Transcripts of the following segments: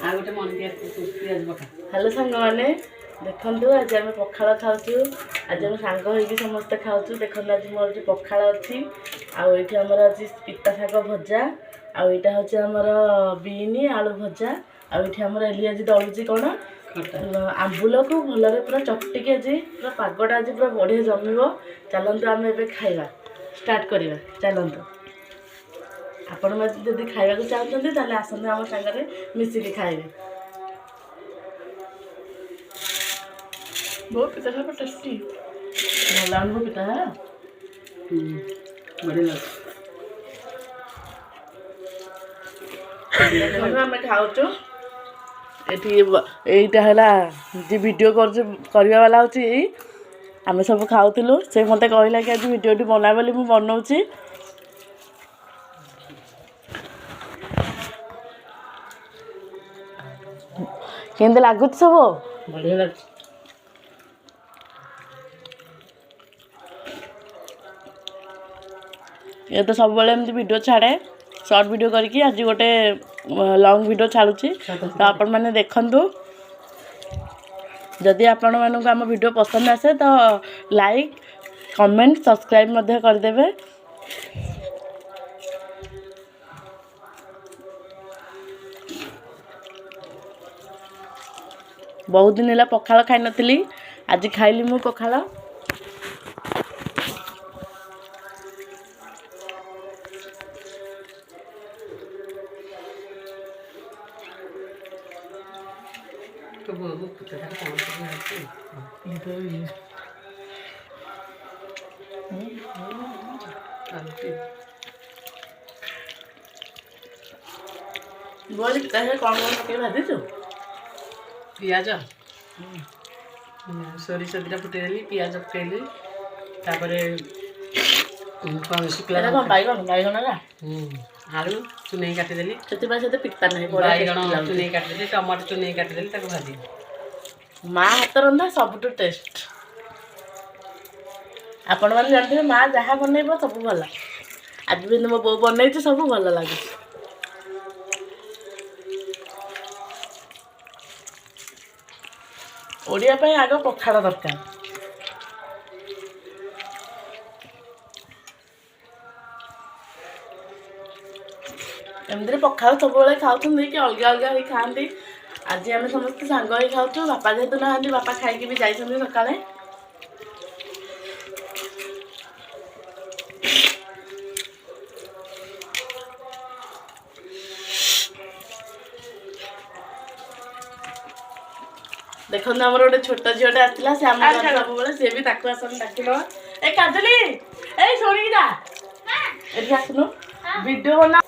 Hello सांग मैंने देखु आज आम पखाड़ खाऊँ आज आम सांग हो समस्ते खाऊँ देखो आज मोर पखाड़ अच्छी आठ आमर अच्छी पिता शाग भजा आईटा हूँ आमर बीन आलू भजा आठ आमर एली आज दलुची कौन आंबुल को भलरे पूरा चकटिकी आज पूरा पागटा आज पूरा बढ़िया जमीब चलतु आम ए खाइबा स्टार्ट करवा चलतु आपण जब खाइबा चाहते ताले आसते आम सागर मिसिकी खाइबे बहुत पिता है टेस्टी भल आलू पिता है बढ़िया आम खाऊ एटा है वीडियो करवा वाला हूँ आम सब खाऊलु से मत कहला कि आज वीडियो बना बोली मुझे बनाऊँगी केंदे लागुच सब बढ़िया लग ये तो सब बेले एमती वीडियो छाड़े शॉर्ट वीडियो करके आज गोटे लॉन्ग वीडियो छाड़ुची तो आपण मैंने देखंतु जदि आपण मानक आम वीडियो पसंद आसे तो लाइक कमेंट सब्सक्राइब मध्य करदेवे बहुत दिन है पखाड़ खाई नी आज खाइली मु पखाड़ बोली कौन पके भाजी छो पियाज सोरिष दुटा फुटेदेली पियाज पकेली शुक्ला बैगन बैगन आलू चुने काटिदेली से पिता नहीं बैगन चुने काटिदेली टमाटो चुने काटिदेली भाजी माँ हाथ रंधा सबुठ टेस्ट आपण मैंने जानते माँ जहाँ बनइब सब भल आज भी मो बो बनई सब भल लगे ओडिया पे आग पखाड़ दरकार एमती पखाड़ सब खाऊ कि अलग अलग खाती आज आम समस्त सांग ही खाऊ बापा जेहेतु ना बापा खाई भी जाइए सकाଳେ देखो आमर गोटे छोट झीटे आसला से आम सब बेले सी भी आसन डाक ए काजली ए शुणी जा ये आसनु वीडियो बना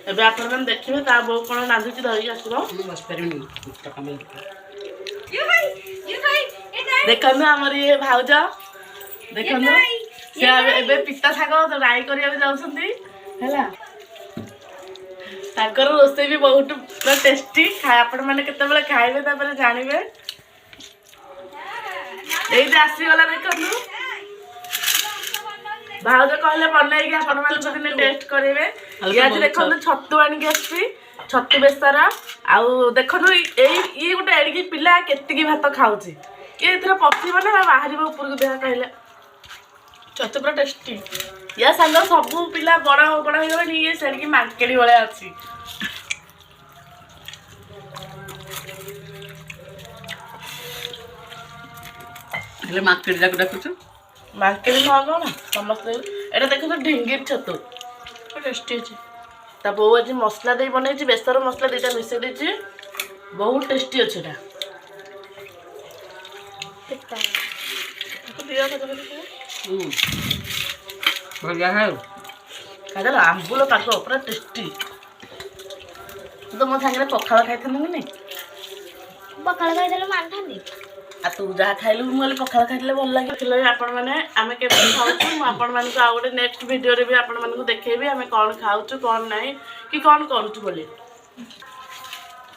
एबे आपण मन देखिबे ता बो कोन रांधुची धरी आसरो बस परनी देखनु हमर ये भाउज देखनु से एबे पिता शाग राई करिया जाउछंती हैला ताकर रोसे भी बहुत पूरा टेस्टी खाए आपण माने केते बेले खाइबे तापर जानिबे एई जे आसी गला देखनु भाउज कहले बनई के आपण माने दिने टेस्ट करेबे आज देखनु छत्तू आनी के आसी छत्तू बेसर आउ देखनु ये गोटे एडिकी पिला केतिकी भात खाउची ये इथरा पसिबो ना बाहरी ऊपर को देहा कहले छत्तू पूरा टेस्टी या सांग सब पिला बड़ा बड़ा हो गले ये सेडकी मार्केट वाले अच्छी हेले मार्केट जाक डाकुछ मार्केट न कौन समस्त एटा देखो ढिंगी छतु टेस्टी अच्छे ता बो आज मसला दे बनई बेसर मसला दुटा मिसे देछि बहुत टेस्टी अच्छे बढ़िया है खाइल आंबुल पाग पूरा टेस्टी तो मो सागर पखाड़ खाई नहीं पखाड़ खाई मानी आ तू जहाँ खाइलु मुझे पखाड़ खाइले भल लगे आपण मैंने आम के खाऊँ आपण मान आउ गोटे नेक्स्ट वीडियो भी आपण मान देखेबी आम कौन खाऊँ कौन ना कि कौन करूँ बोली।